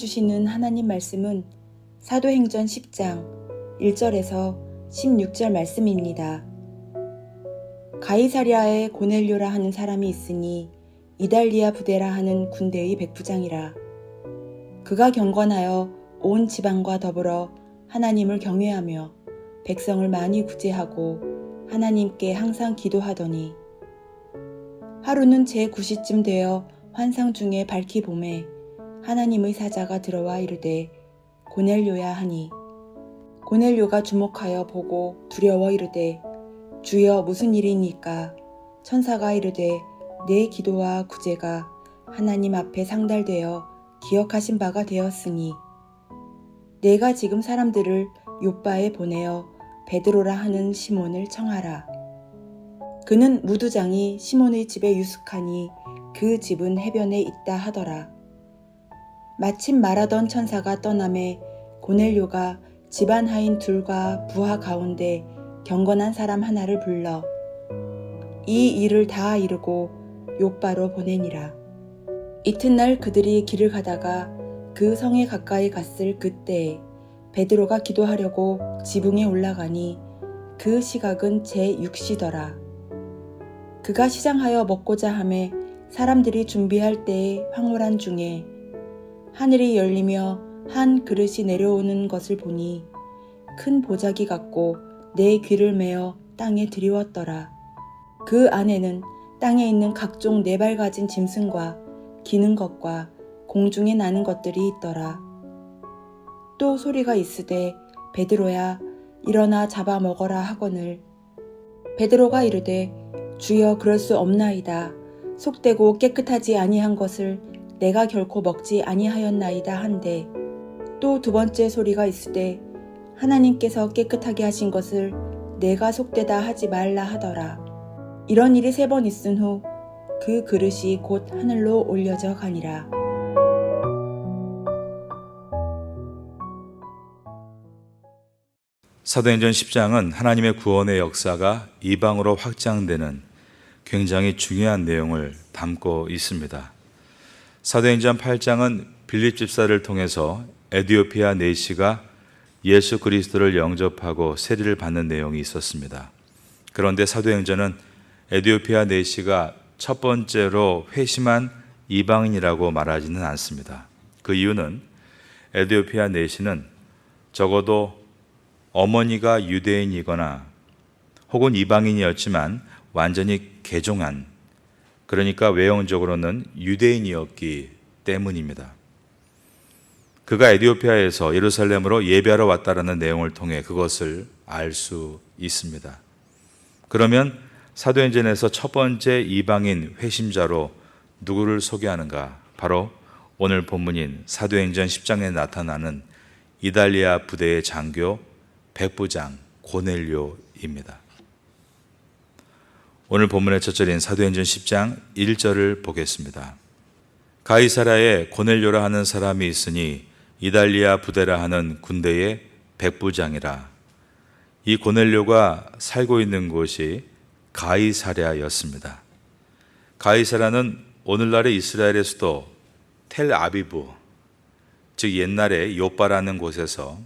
주시는 하나님 말씀은 사도행전 10장 1절에서 16절 말씀입니다. 가이사랴에 고넬료라 하는 사람이 있으니 이달리아 부대라 하는 군대의 백부장이라. 그가 경건하여 온 지방과 더불어 하나님을 경외하며 백성을 많이 구제하고 하나님께 항상 기도하더니 하루는 제9시쯤 되어 환상 중에 밝히 봄에 하나님의 사자가 들어와 이르되 고넬료야 하니 고넬료가 주목하여 보고 두려워 이르되 주여 무슨 일이니까? 천사가 이르되 내 기도와 구제가 하나님 앞에 상달되어 기억하신 바가 되었으니 내가 지금 사람들을 요빠에 보내어 베드로라 하는 시몬을 청하라. 그는 무두장이 시몬의 집에 유숙하니 그 집은 해변에 있다 하더라. 마침 말하던 천사가 떠남에 고넬료가 집안 하인 둘과 부하 가운데 경건한 사람 하나를 불러 이 일을 다 이루고 요빠로 보내니라. 이튿날 그들이 길을 가다가 그 성에 가까이 갔을 그때에 베드로가 기도하려고 지붕에 올라가니 그 시각은 제6시더라. 그가 시장하여 먹고자 하매 사람들이 준비할 때에 황홀한 중에 하늘이 열리며 한 그릇이 내려오는 것을 보니 큰 보자기 같고 내 귀를 메어 땅에 들이웠더라. 그 안에는 땅에 있는 각종 네 발 가진 짐승과 기는 것과 공중에 나는 것들이 있더라. 또 소리가 있으되 베드로야 일어나 잡아 먹어라 하거늘 베드로가 이르되 주여 그럴 수 없나이다. 속되고 깨끗하지 아니한 것을 내가 결코 먹지 아니하였나이다 한데 또 두 번째 소리가 있으되 하나님께서 깨끗하게 하신 것을 내가 속되다 하지 말라 하더라. 이런 일이 3번 있은 후 그 그릇이 곧 하늘로 올려져 가니라. 사도행전 10장은 하나님의 구원의 역사가 이방으로 확장되는 굉장히 중요한 내용을 담고 있습니다. 사도행전 8장은 빌립 집사를 통해서 에디오피아 내시가 예수 그리스도를 영접하고 세례를 받는 내용이 있었습니다. 그런데 사도행전은 에디오피아 내시가 첫 번째로 회심한 이방인이라고 말하지는 않습니다. 그 이유는 에디오피아 내시는 적어도 어머니가 유대인이거나 혹은 이방인이었지만 완전히 개종한, 그러니까 외형적으로는 유대인이었기 때문입니다. 그가 에디오피아에서 예루살렘으로 예배하러 왔다라는 내용을 통해 그것을 알 수 있습니다. 그러면 사도행전에서 첫 번째 이방인 회심자로 누구를 소개하는가? 바로 오늘 본문인 사도행전 10장에 나타나는 이달리아 부대의 장교 백부장 고넬료입니다. 오늘 본문의 첫 절인 사도행전 10장 1절을 보겠습니다. 가이사랴에 고넬료라 하는 사람이 있으니 이달리아 부대라 하는 군대의 백부장이라. 이 고넬료가 살고 있는 곳이 가이사랴였습니다. 가이사랴는 오늘날의 이스라엘의 수도 텔아비브, 즉 옛날에 요빠라는 곳에서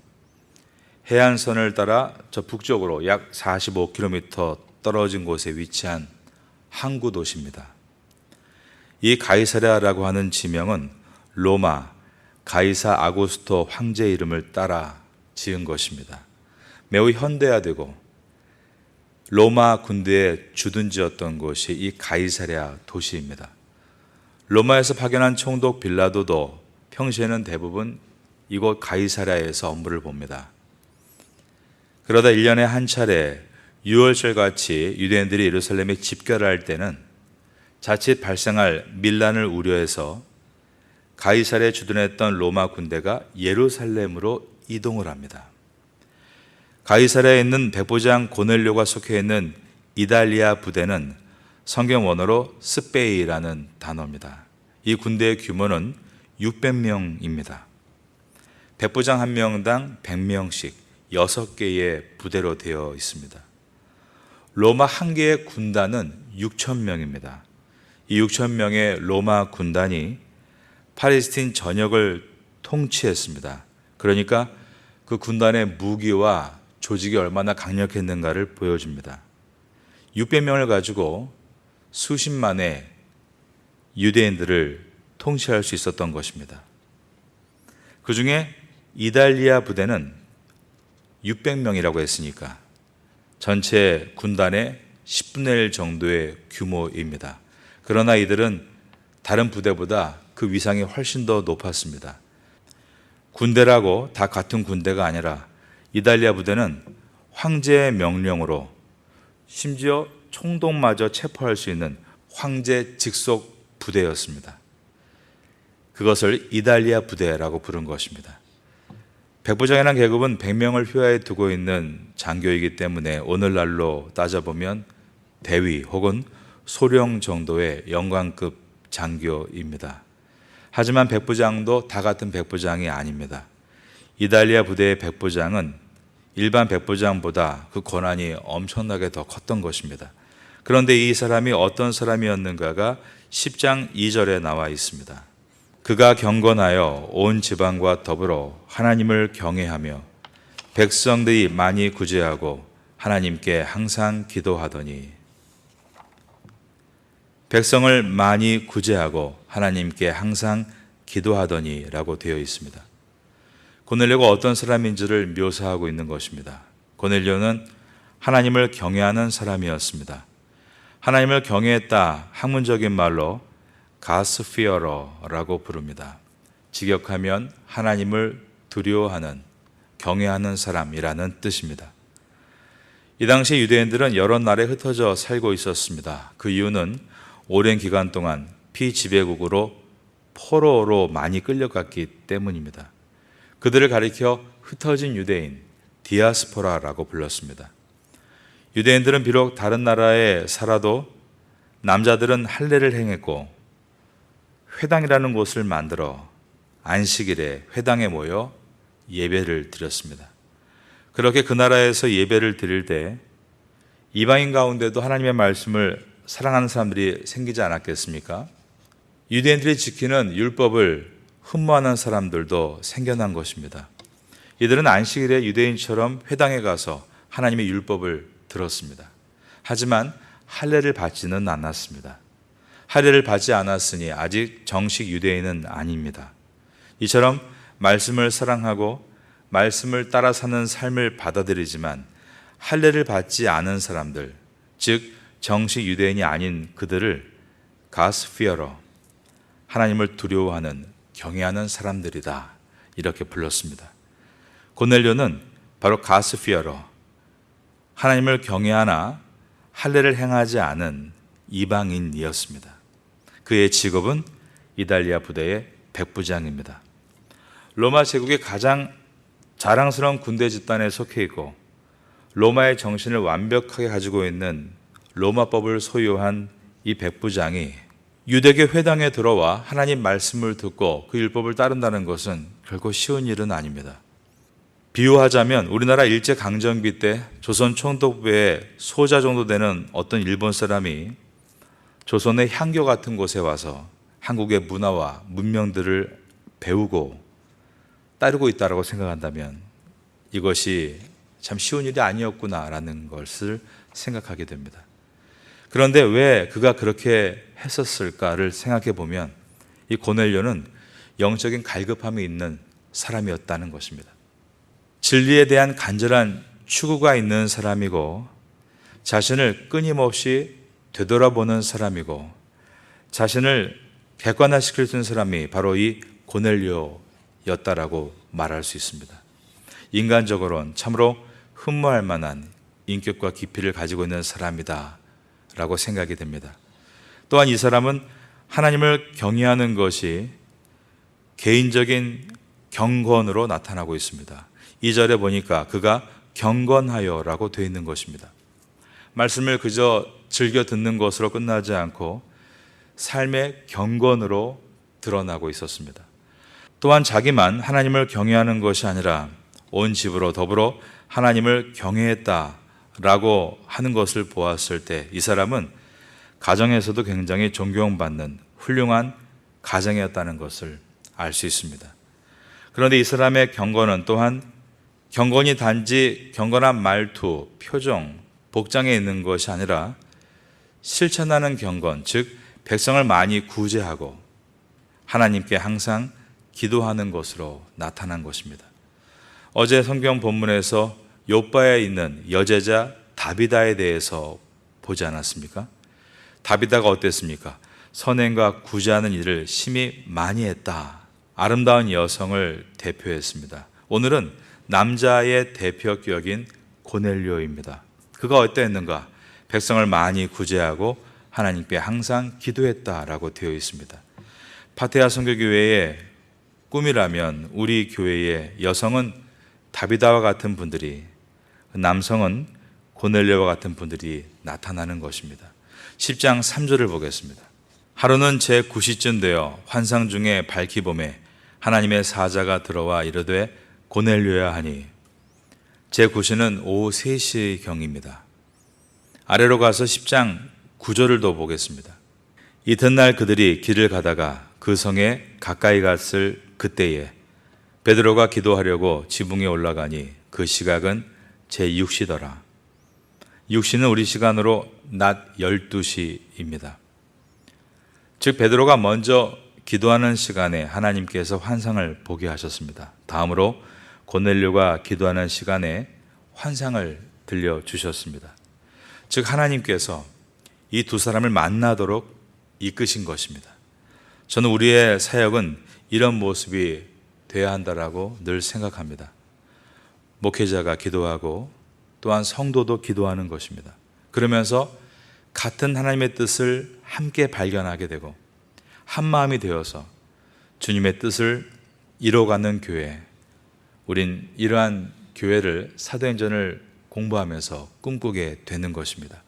해안선을 따라 저 북쪽으로 약 45km 떨어진 곳에 위치한 항구 도시입니다. 이 가이사랴라고 하는 지명은 로마 가이사 아구스토 황제 이름을 따라 지은 것입니다. 매우 현대화되고 로마 군대의 주둔지였던 곳이 이 가이사랴 도시입니다. 로마에서 파견한 총독 빌라도도 평시에는 대부분 이곳 가이사랴에서 업무를 봅니다. 그러다 1년에 한 차례 유월절 같이 유대인들이 예루살렘에 집결할 때는 자칫 발생할 밀란을 우려해서 가이사랴에 주둔했던 로마 군대가 예루살렘으로 이동을 합니다. 가이사랴에 있는 백부장 고넬료가 속해 있는 이달리아 부대는 성경 원어로 스페이라는 단어입니다. 이 군대의 규모는 600명입니다. 백부장 한 명당 100명씩 6개의 부대로 되어 있습니다. 로마 한 개의 군단은 6,000명입니다. 이 6,000명의 로마 군단이 팔레스틴 전역을 통치했습니다. 그러니까 그 군단의 무기와 조직이 얼마나 강력했는가를 보여줍니다. 600명을 가지고 수십만의 유대인들을 통치할 수 있었던 것입니다. 그 중에 이달리아 부대는 600명이라고 했으니까 전체 군단의 10분의 1 정도의 규모입니다. 그러나 이들은 다른 부대보다 그 위상이 훨씬 더 높았습니다. 군대라고 다 같은 군대가 아니라 이달리아 부대는 황제의 명령으로 심지어 총독마저 체포할 수 있는 황제 직속 부대였습니다. 그것을 이달리아 부대라고 부른 것입니다. 백부장이라는 계급은 100명을 휘하에 두고 있는 장교이기 때문에 오늘날로 따져보면 대위 혹은 소령 정도의 영관급 장교입니다. 하지만 백부장도 다 같은 백부장이 아닙니다. 이달리아 부대의 백부장은 일반 백부장보다 그 권한이 엄청나게 더 컸던 것입니다. 그런데 이 사람이 어떤 사람이었는가가 10장 2절에 나와 있습니다. 그가 경건하여 온 지방과 더불어 하나님을 경외하며 백성들이 많이 구제하고 하나님께 항상 기도하더니, 백성을 많이 구제하고 하나님께 항상 기도하더니 라고 되어 있습니다. 고넬료가 어떤 사람인지를 묘사하고 있는 것입니다. 고넬료는 하나님을 경외하는 사람이었습니다. 하나님을 경외했다, 학문적인 말로 가스피어러라고 부릅니다. 직역하면 하나님을 두려워하는, 경외하는 사람이라는 뜻입니다. 이 당시 유대인들은 여러 나라에 흩어져 살고 있었습니다. 그 이유는 오랜 기간 동안 피지배국으로 포로로 많이 끌려갔기 때문입니다. 그들을 가리켜 흩어진 유대인, 디아스포라라고 불렀습니다. 유대인들은 비록 다른 나라에 살아도 남자들은 할례를 행했고 회당이라는 곳을 만들어 안식일에 회당에 모여 예배를 드렸습니다. 그렇게 그 나라에서 예배를 드릴 때 이방인 가운데도 하나님의 말씀을 사랑하는 사람들이 생기지 않았겠습니까? 유대인들이 지키는 율법을 흠모하는 사람들도 생겨난 것입니다. 이들은 안식일에 유대인처럼 회당에 가서 하나님의 율법을 들었습니다. 하지만 할례를 받지는 않았습니다. 할례를 받지 않았으니 아직 정식 유대인은 아닙니다. 이처럼 말씀을 사랑하고 말씀을 따라 사는 삶을 받아들이지만 할례를 받지 않은 사람들, 즉 정식 유대인이 아닌 그들을 가스피어러, 하나님을 두려워하는, 경외하는 사람들이다, 이렇게 불렀습니다. 고넬료는 바로 가스피어러, 하나님을 경외하나 할례를 행하지 않은 이방인이었습니다. 그의 직업은 이달리아 부대의 백부장입니다. 로마 제국의 가장 자랑스러운 군대 집단에 속해 있고 로마의 정신을 완벽하게 가지고 있는 로마법을 소유한 이 백부장이 유대교 회당에 들어와 하나님 말씀을 듣고 그 율법을 따른다는 것은 결코 쉬운 일은 아닙니다. 비유하자면 우리나라 일제강점기 때 조선 총독부의 소자 정도 되는 어떤 일본 사람이 조선의 향교 같은 곳에 와서 한국의 문화와 문명들을 배우고 따르고 있다고 생각한다면 이것이 참 쉬운 일이 아니었구나라는 것을 생각하게 됩니다. 그런데 왜 그가 그렇게 했었을까를 생각해 보면 이 고넬료는 영적인 갈급함이 있는 사람이었다는 것입니다. 진리에 대한 간절한 추구가 있는 사람이고 자신을 끊임없이 되돌아보는 사람이고 자신을 객관화시킬 수 있는 사람이 바로 이 고넬료였다라고 말할 수 있습니다. 인간적으로는 참으로 흠모할 만한 인격과 깊이를 가지고 있는 사람이다 라고 생각이 됩니다. 또한 이 사람은 하나님을 경외하는 것이 개인적인 경건으로 나타나고 있습니다. 2절에 보니까 그가 경건하여 라고 되어 있는 것입니다. 말씀을 그저 즐겨 듣는 것으로 끝나지 않고 삶의 경건으로 드러나고 있었습니다. 또한 자기만 하나님을 경외하는 것이 아니라 온 집으로 더불어 하나님을 경외했다라고 하는 것을 보았을 때 이 사람은 가정에서도 굉장히 존경받는 훌륭한 가정이었다는 것을 알 수 있습니다. 그런데 이 사람의 경건은 또한 경건이 단지 경건한 말투, 표정, 복장에 있는 것이 아니라 실천하는 경건, 즉 백성을 많이 구제하고 하나님께 항상 기도하는 것으로 나타난 것입니다. 어제 성경 본문에서 욥바에 있는 여제자 다비다에 대해서 보지 않았습니까? 다비다가 어땠습니까? 선행과 구제하는 일을 심히 많이 했다. 아름다운 여성을 대표했습니다. 오늘은 남자의 대표격인 고넬료입니다. 그가 어떠했는가? 백성을 많이 구제하고 하나님께 항상 기도했다라고 되어 있습니다. 파테아 선교교회의 꿈이라면 우리 교회의 여성은 다비다와 같은 분들이, 남성은 고넬료와 같은 분들이 나타나는 것입니다. 10장 3절을 보겠습니다. 하루는 제9시쯤 되어 환상 중에 밝히 보매 하나님의 사자가 들어와 이르되 고넬료야 하니, 제9시는 오후 3시경입니다. 아래로 가서 10장 9절을 더 보겠습니다. 이튿날 그들이 길을 가다가 그 성에 가까이 갔을 그때에 베드로가 기도하려고 지붕에 올라가니 그 시각은 제6시더라. 6시는 우리 시간으로 낮 12시입니다. 즉 베드로가 먼저 기도하는 시간에 하나님께서 환상을 보게 하셨습니다. 다음으로 고넬료가 기도하는 시간에 환상을 들려주셨습니다. 즉 하나님께서 이 두 사람을 만나도록 이끄신 것입니다. 저는 우리의 사역은 이런 모습이 되어야 한다라고 늘 생각합니다. 목회자가 기도하고 또한 성도도 기도하는 것입니다. 그러면서 같은 하나님의 뜻을 함께 발견하게 되고 한 마음이 되어서 주님의 뜻을 이뤄가는 교회, 우린 이러한 교회를 사도행전을 공부하면서 꿈꾸게 되는 것입니다.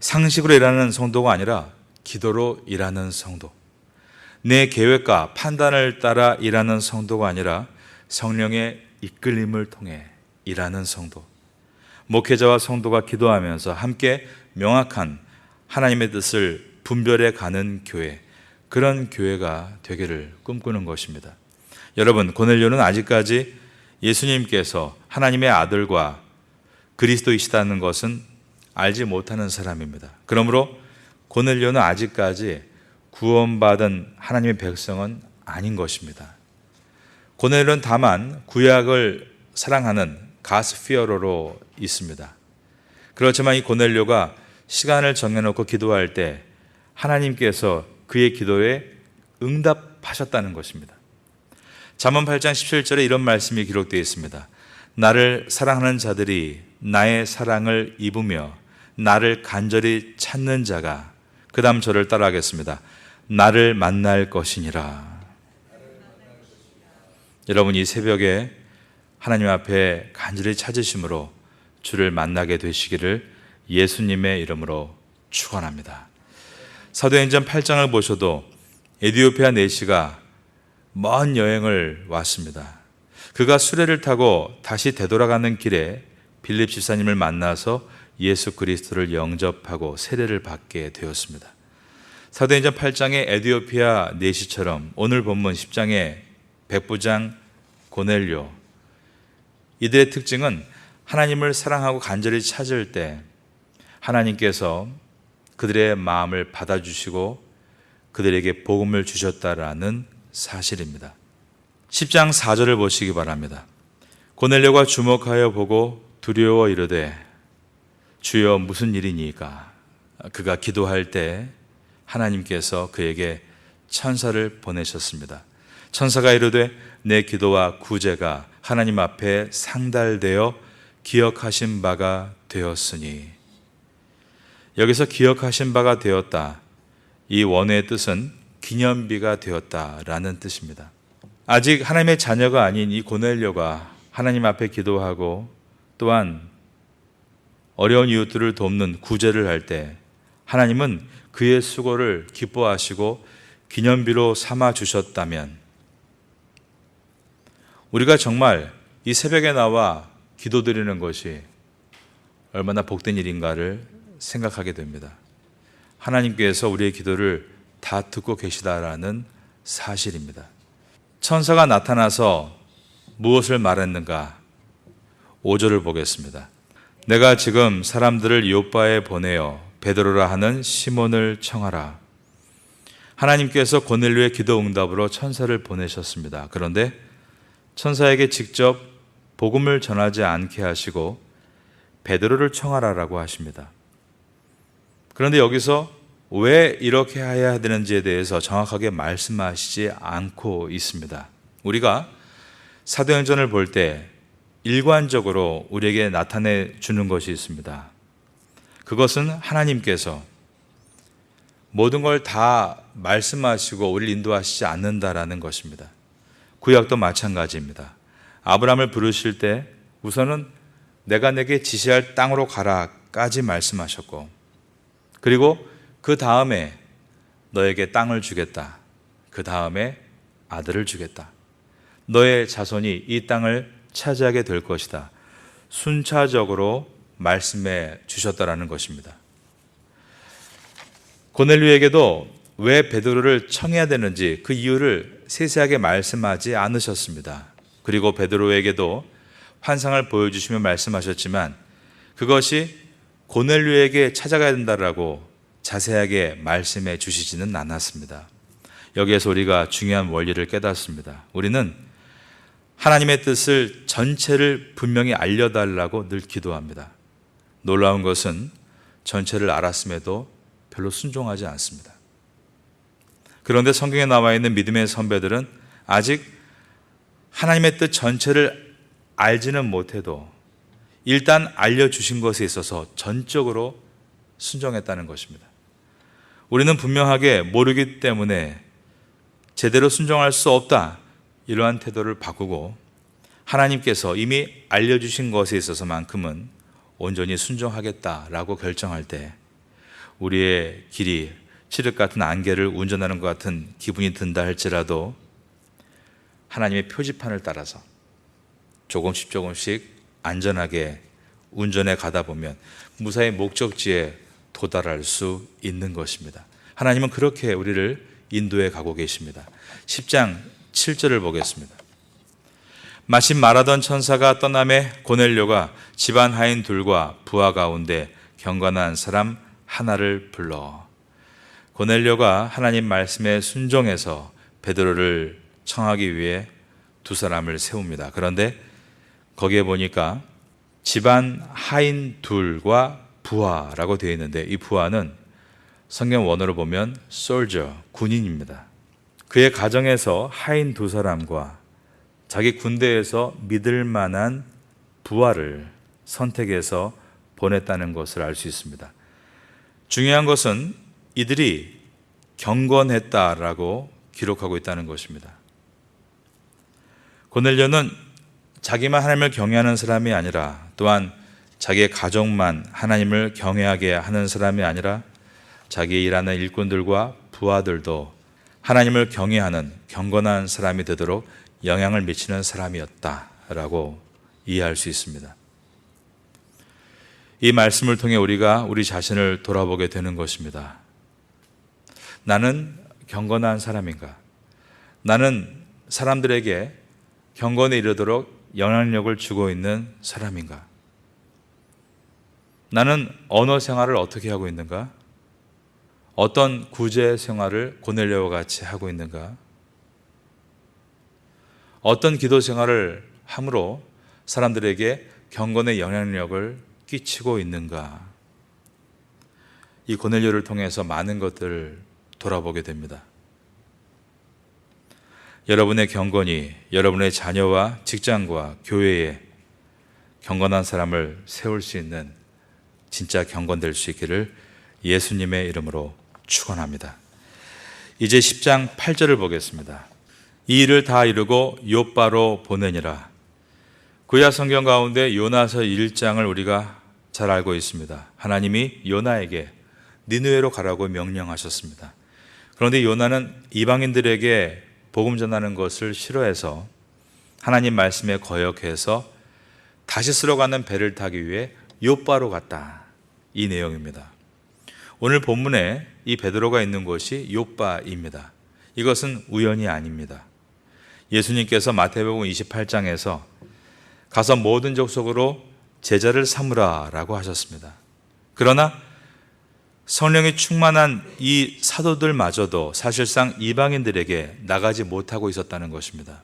상식으로 일하는 성도가 아니라 기도로 일하는 성도, 내 계획과 판단을 따라 일하는 성도가 아니라 성령의 이끌림을 통해 일하는 성도, 목회자와 성도가 기도하면서 함께 명확한 하나님의 뜻을 분별해 가는 교회, 그런 교회가 되기를 꿈꾸는 것입니다. 여러분, 고넬료는 아직까지 예수님께서 하나님의 아들과 그리스도이시다는 것은 알지 못하는 사람입니다. 그러므로 고넬료는 아직까지 구원받은 하나님의 백성은 아닌 것입니다. 고넬료는 다만 구약을 사랑하는 가스피어로로 있습니다. 그렇지만 이 고넬료가 시간을 정해놓고 기도할 때 하나님께서 그의 기도에 응답하셨다는 것입니다. 잠언 8장 17절에 이런 말씀이 기록되어 있습니다. 나를 사랑하는 자들이 나의 사랑을 입으며 나를 간절히 찾는 자가, 그 다음 저를 따라하겠습니다. 나를 만날 것이니라. 여러분, 이 새벽에 하나님 앞에 간절히 찾으심으로 주를 만나게 되시기를 예수님의 이름으로 축원합니다. 사도행전 8장을 보셔도 에티오피아 내시가 먼 여행을 왔습니다. 그가 수레를 타고 다시 되돌아가는 길에 빌립 집사님을 만나서 예수 그리스도를 영접하고 세례를 받게 되었습니다. 사도행전 8장의 에티오피아 내시처럼 오늘 본문 10장의 백부장 고넬료, 이들의 특징은 하나님을 사랑하고 간절히 찾을 때 하나님께서 그들의 마음을 받아주시고 그들에게 복음을 주셨다라는 사실입니다. 10장 4절을 보시기 바랍니다. 고넬료가 주목하여 보고 두려워 이르되 주여 무슨 일이니까? 그가 기도할 때 하나님께서 그에게 천사를 보내셨습니다. 천사가 이르되 내 기도와 구제가 하나님 앞에 상달되어 기억하신 바가 되었으니, 여기서 기억하신 바가 되었다, 이 원어의 뜻은 기념비가 되었다라는 뜻입니다. 아직 하나님의 자녀가 아닌 이 고넬료가 하나님 앞에 기도하고 또한 어려운 이웃들을 돕는 구제를 할 때 하나님은 그의 수고를 기뻐하시고 기념비로 삼아 주셨다면 우리가 정말 이 새벽에 나와 기도드리는 것이 얼마나 복된 일인가를 생각하게 됩니다. 하나님께서 우리의 기도를 다 듣고 계시다라는 사실입니다. 천사가 나타나서 무엇을 말했는가? 5절을 보겠습니다. 내가 지금 사람들을 요빠에 보내어 베드로라 하는 시몬을 청하라. 하나님께서 고넬료의 기도 응답으로 천사를 보내셨습니다. 그런데 천사에게 직접 복음을 전하지 않게 하시고 베드로를 청하라라고 하십니다. 그런데 여기서 왜 이렇게 해야 되는지에 대해서 정확하게 말씀하시지 않고 있습니다. 우리가 사도행전을 볼 때 일관적으로 우리에게 나타내 주는 것이 있습니다. 그것은 하나님께서 모든 걸 다 말씀하시고 우리를 인도하시지 않는다라는 것입니다. 구약도 마찬가지입니다. 아브라함을 부르실 때 우선은 내가 내게 지시할 땅으로 가라까지 말씀하셨고, 그리고 그 다음에 너에게 땅을 주겠다. 그 다음에 아들을 주겠다. 너의 자손이 이 땅을 차지하게 될 것이다. 순차적으로 말씀해 주셨다라는 것입니다. 고넬료에게도 왜 베드로를 청해야 되는지 그 이유를 세세하게 말씀하지 않으셨습니다. 그리고 베드로에게도 환상을 보여주시며 말씀하셨지만 그것이 고넬료에게 찾아가야 된다라고 자세하게 말씀해 주시지는 않았습니다. 여기에서 우리가 중요한 원리를 깨닫습니다. 우리는 하나님의 뜻을 전체를 분명히 알려달라고 늘 기도합니다. 놀라운 것은 전체를 알았음에도 별로 순종하지 않습니다. 그런데 성경에 나와 있는 믿음의 선배들은 아직 하나님의 뜻 전체를 알지는 못해도 일단 알려주신 것에 있어서 전적으로 순종했다는 것입니다. 우리는 분명하게 모르기 때문에 제대로 순종할 수 없다, 이러한 태도를 바꾸고 하나님께서 이미 알려주신 것에 있어서만큼은 온전히 순종하겠다라고 결정할 때 우리의 길이 칠흑 같은 안개를 운전하는 것 같은 기분이 든다 할지라도 하나님의 표지판을 따라서 조금씩 안전하게 운전해 가다 보면 무사히 목적지에 도달할 수 있는 것입니다. 하나님은 그렇게 우리를 인도해 가고 계십니다. 10장 7절을 보겠습니다. 마침 말하던 천사가 떠남에 고넬료가 집안 하인 둘과 부하 가운데 경건한 사람 하나를 불러. 고넬료가 하나님 말씀에 순종해서 베드로를 청하기 위해 두 사람을 세웁니다. 그런데 거기에 보니까 집안 하인 둘과 부하라고 되어 있는데 이 부하는 성경 원어로 보면 soldier, 군인입니다. 그의 가정에서 하인 두 사람과 자기 군대에서 믿을 만한 부하를 선택해서 보냈다는 것을 알 수 있습니다. 중요한 것은 이들이 경건했다라고 기록하고 있다는 것입니다. 고넬료는 자기만 하나님을 경외하는 사람이 아니라 또한 자기의 가족만 하나님을 경외하게 하는 사람이 아니라 자기 일하는 일꾼들과 부하들도 하나님을 경외하는 경건한 사람이 되도록 영향을 미치는 사람이었다라고 이해할 수 있습니다. 이 말씀을 통해 우리가 우리 자신을 돌아보게 되는 것입니다. 나는 경건한 사람인가? 나는 사람들에게 경건에 이르도록 영향력을 주고 있는 사람인가? 나는 언어 생활을 어떻게 하고 있는가? 어떤 구제 생활을 고넬료와 같이 하고 있는가? 어떤 기도 생활을 함으로 사람들에게 경건의 영향력을 끼치고 있는가? 이 고넬료를 통해서 많은 것들을 돌아보게 됩니다. 여러분의 경건이 여러분의 자녀와 직장과 교회에 경건한 사람을 세울 수 있는 진짜 경건될 수 있기를 예수님의 이름으로 축원합니다. 이제 10장 8절을 보겠습니다. 이 일을 다 이루고 요빠로 보내니라. 구약 성경 가운데 요나서 1장을 우리가 잘 알고 있습니다. 하나님이 요나에게 니느웨로 가라고 명령하셨습니다. 그런데 요나는 이방인들에게 복음 전하는 것을 싫어해서 하나님 말씀에 거역해서 다시스로 가는 배를 타기 위해 요빠로 갔다. 이 내용입니다. 오늘 본문에 이 베드로가 있는 곳이 요빠입니다. 이것은 우연이 아닙니다. 예수님께서 마태복음 28장에서 가서 모든 족속으로 제자를 삼으라라고 하셨습니다. 그러나 성령이 충만한 이 사도들마저도 사실상 이방인들에게 나가지 못하고 있었다는 것입니다.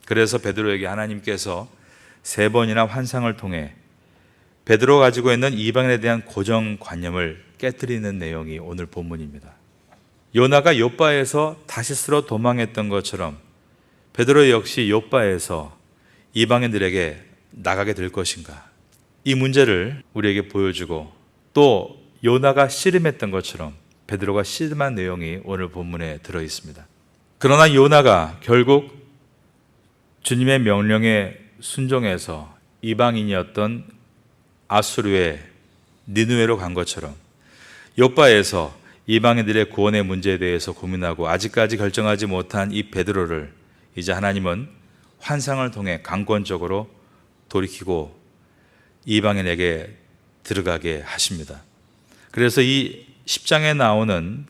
그래서 베드로에게 하나님께서 3번이나 환상을 통해 베드로가 가지고 있는 이방인에 대한 고정관념을 깨뜨리는 내용이 오늘 본문입니다. 요나가 욥바에서 다시스로 도망했던 것처럼 베드로 역시 욥바에서 이방인들에게 나가게 될 것인가, 이 문제를 우리에게 보여주고, 또 요나가 씨름했던 것처럼 베드로가 씨름한 내용이 오늘 본문에 들어 있습니다. 그러나 요나가 결국 주님의 명령에 순종해서 이방인이었던 아수르의 니느웨로 간 것처럼 욥바에서 이방인들의 구원의 문제에 대해서 고민하고 아직까지 결정하지 못한 이 베드로를 이제 하나님은 환상을 통해 강권적으로 돌이키고 이방인에게 들어가게 하십니다. 그래서 이 10장에 나오는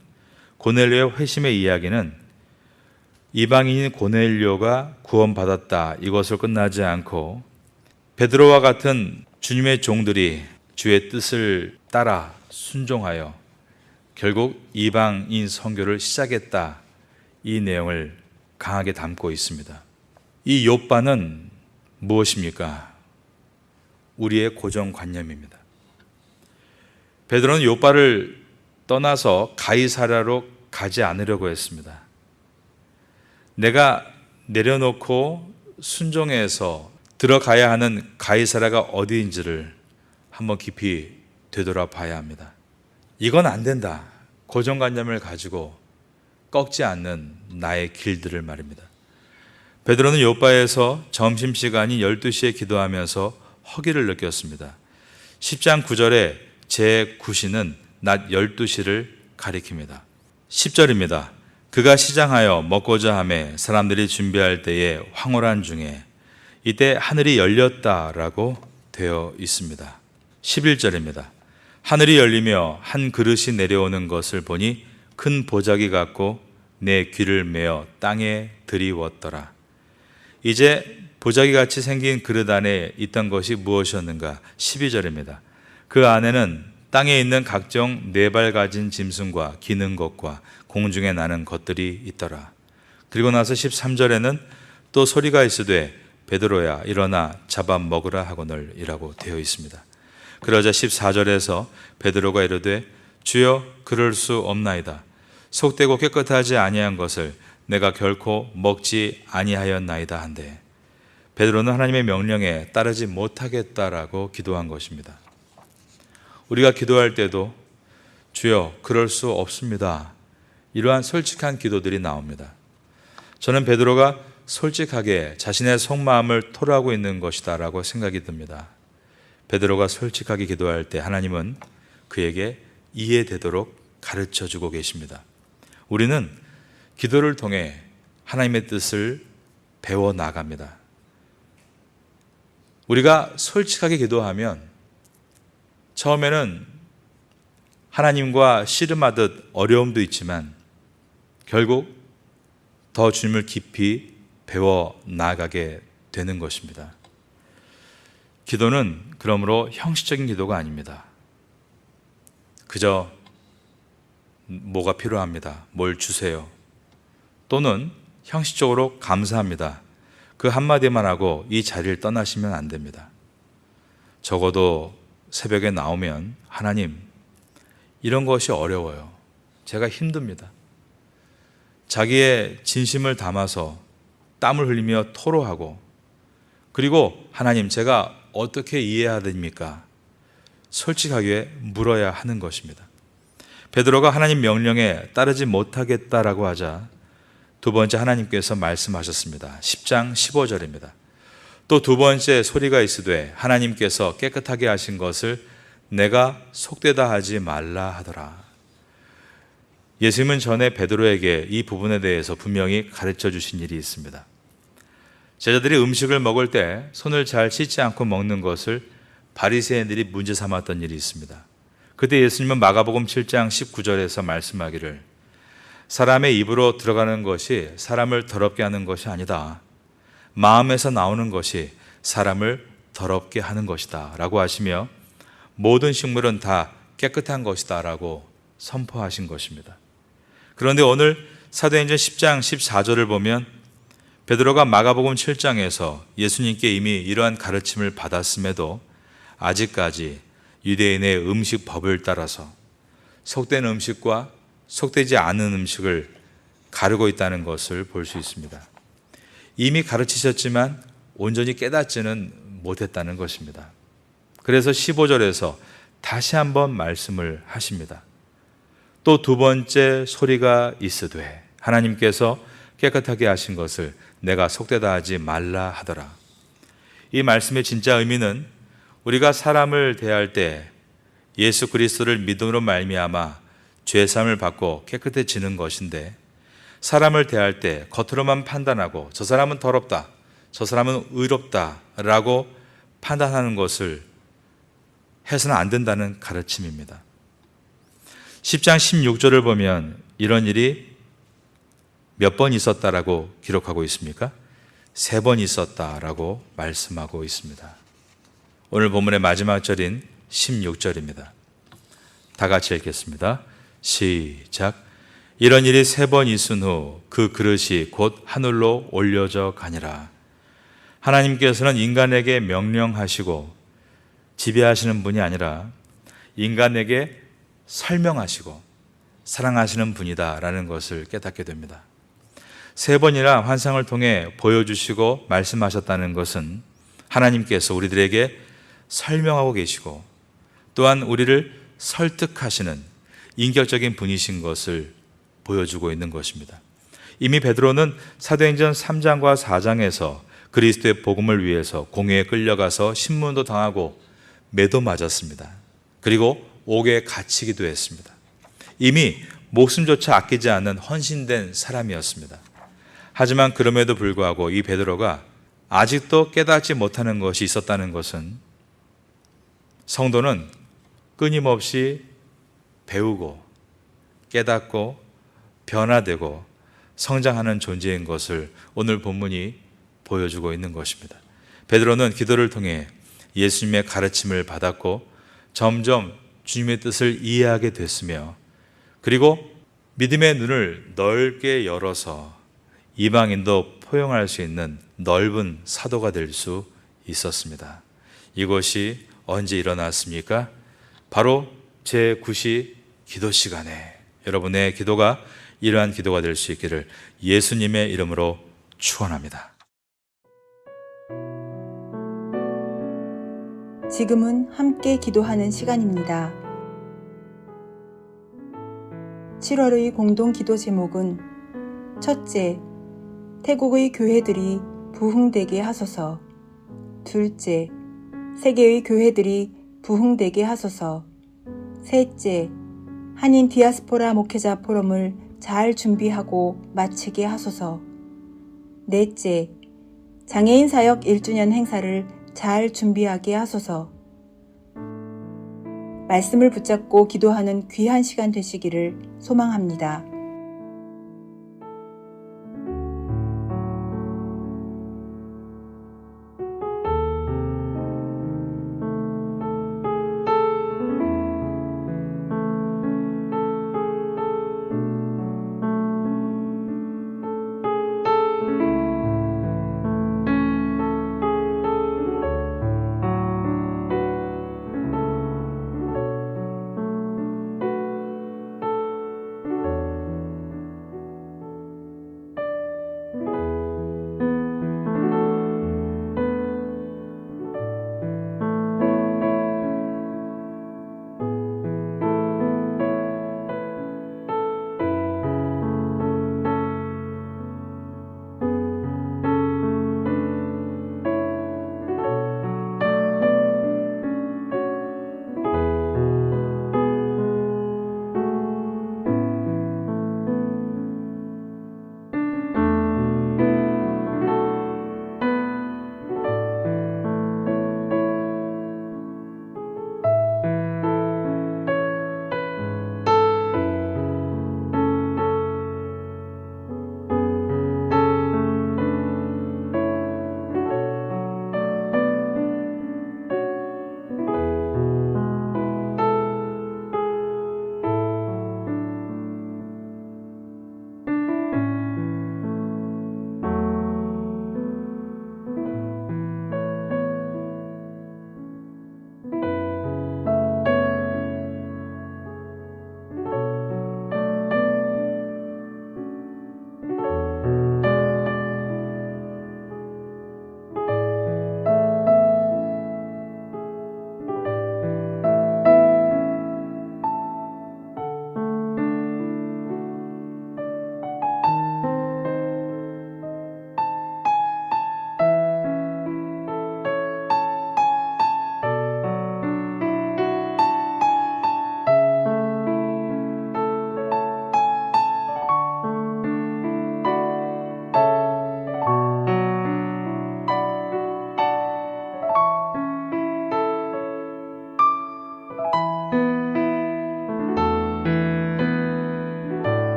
고넬료의 회심의 이야기는 이방인인 고넬료가 구원받았다, 이것을 끝나지 않고 베드로와 같은 주님의 종들이 주의 뜻을 따라 순종하여 결국 이방인 선교를 시작했다, 이 내용을 강하게 담고 있습니다. 이 욥바는 무엇입니까? 우리의 고정관념입니다. 베드로는 욥바를 떠나서 가이사랴로 가지 않으려고 했습니다. 내가 내려놓고 순종해서 들어가야 하는 가이사랴가 어디인지를 한번 깊이 되돌아봐야 합니다. 이건 안 된다, 고정관념을 가지고 꺾지 않는 나의 길들을 말입니다. 베드로는 욥바에서 점심시간인 12시에 기도하면서 허기를 느꼈습니다. 10장 9절에 제9시는 낮 12시를 가리킵니다. 10절입니다. 그가 시장하여 먹고자 하매 사람들이 준비할 때에 황홀한 중에 이때 하늘이 열렸다라고 되어 있습니다. 11절입니다. 하늘이 열리며 한 그릇이 내려오는 것을 보니 큰 보자기 같고 내 귀를 메어 땅에 들이웠더라. 이제 보자기 같이 생긴 그릇 안에 있던 것이 무엇이었는가? 12절입니다. 그 안에는 땅에 있는 각종 4발 가진 짐승과 기는 것과 공중에 나는 것들이 있더라. 그리고 나서 13절에는 또 소리가 있으되 베드로야 일어나 잡아 먹으라 하거늘 이라고 되어 있습니다. 그러자 14절에서 베드로가 이르되 주여 그럴 수 없나이다. 속되고 깨끗하지 아니한 것을 내가 결코 먹지 아니하였나이다 한데, 베드로는 하나님의 명령에 따르지 못하겠다라고 기도한 것입니다. 우리가 기도할 때도 주여 그럴 수 없습니다, 이러한 솔직한 기도들이 나옵니다. 저는 베드로가 솔직하게 자신의 속마음을 토로하고 있는 것이다 라고 생각이 듭니다. 베드로가 솔직하게 기도할 때 하나님은 그에게 이해되도록 가르쳐 주고 계십니다. 우리는 기도를 통해 하나님의 뜻을 배워 나갑니다. 우리가 솔직하게 기도하면 처음에는 하나님과 씨름하듯 어려움도 있지만 결국 더 주님을 깊이 배워 나가게 되는 것입니다. 기도는 그러므로 형식적인 기도가 아닙니다. 그저 뭐가 필요합니다, 뭘 주세요, 또는 형식적으로 감사합니다, 그 한마디만 하고 이 자리를 떠나시면 안 됩니다. 적어도 새벽에 나오면 하나님 이런 것이 어려워요, 제가 힘듭니다, 자기의 진심을 담아서 땀을 흘리며 토로하고, 그리고 하나님 제가 어떻게 이해해야 됩니까? 솔직하게 물어야 하는 것입니다. 베드로가 하나님 명령에 따르지 못하겠다라고 하자 두 번째 하나님께서 말씀하셨습니다. 10장 15절입니다. 또 두 번째 소리가 있으되 하나님께서 깨끗하게 하신 것을 내가 속되다 하지 말라 하더라. 예수님은 전에 베드로에게 이 부분에 대해서 분명히 가르쳐 주신 일이 있습니다. 제자들이 음식을 먹을 때 손을 잘 씻지 않고 먹는 것을 바리새인들이 문제 삼았던 일이 있습니다. 그때 예수님은 마가복음 7장 19절에서 말씀하기를 사람의 입으로 들어가는 것이 사람을 더럽게 하는 것이 아니다, 마음에서 나오는 것이 사람을 더럽게 하는 것이다 라고 하시며 모든 식물은 다 깨끗한 것이다 라고 선포하신 것입니다. 그런데 오늘 사도행전 10장 14절을 보면 베드로가 마가복음 7장에서 예수님께 이미 이러한 가르침을 받았음에도 아직까지 유대인의 음식 법을 따라서 속된 음식과 속되지 않은 음식을 가르고 있다는 것을 볼 수 있습니다. 이미 가르치셨지만 온전히 깨닫지는 못했다는 것입니다. 그래서 15절에서 다시 한번 말씀을 하십니다. 또 두 번째 소리가 있으되 하나님께서 깨끗하게 하신 것을 내가 속되다 하지 말라 하더라. 이 말씀의 진짜 의미는 우리가 사람을 대할 때 예수 그리스도를 믿음으로 말미암아 죄사함을 받고 깨끗해지는 것인데, 사람을 대할 때 겉으로만 판단하고 저 사람은 더럽다, 저 사람은 의롭다라고 판단하는 것을 해서는 안 된다는 가르침입니다. 10장 16절을 보면 이런 일이 몇 번 있었다라고 기록하고 있습니까? 3번 있었다라고 말씀하고 있습니다. 오늘 본문의 마지막 절인 16절입니다. 다 같이 읽겠습니다. 시작. 이런 일이 3번 있은 후 그 그릇이 곧 하늘로 올려져 가니라. 하나님께서는 인간에게 명령하시고 지배하시는 분이 아니라 인간에게 설명하시고 사랑하시는 분이다라는 것을 깨닫게 됩니다. 3번이나 환상을 통해 보여주시고 말씀하셨다는 것은 하나님께서 우리들에게 설명하고 계시고 또한 우리를 설득하시는 인격적인 분이신 것을 보여주고 있는 것입니다. 이미 베드로는 사도행전 3장과 4장에서 그리스도의 복음을 위해서 공회에 끌려가서 신문도 당하고 매도 맞았습니다. 그리고 옥에 갇히기도 했습니다. 이미 목숨조차 아끼지 않는 헌신된 사람이었습니다. 하지만 그럼에도 불구하고 이 베드로가 아직도 깨닫지 못하는 것이 있었다는 것은 성도는 끊임없이 배우고 깨닫고 변화되고 성장하는 존재인 것을 오늘 본문이 보여주고 있는 것입니다. 베드로는 기도를 통해 예수님의 가르침을 받았고 점점 주님의 뜻을 이해하게 됐으며, 그리고 믿음의 눈을 넓게 열어서 이방인도 포용할 수 있는 넓은 사도가 될 수 있었습니다. 이것이 언제 일어났습니까? 바로 제9시 기도 시간에 여러분의 기도가 이러한 기도가 될 수 있기를 예수님의 이름으로 축원합니다. 지금은 함께 기도하는 시간입니다. 7월의 공동 기도 제목은 첫째, 태국의 교회들이 부흥되게 하소서. 둘째, 세계의 교회들이 부흥되게 하소서. 셋째, 한인 디아스포라 목회자 포럼을 잘 준비하고 마치게 하소서. 넷째, 장애인 사역 1주년 행사를 잘 준비하게 하소서. 말씀을 붙잡고 기도하는 귀한 시간 되시기를 소망합니다.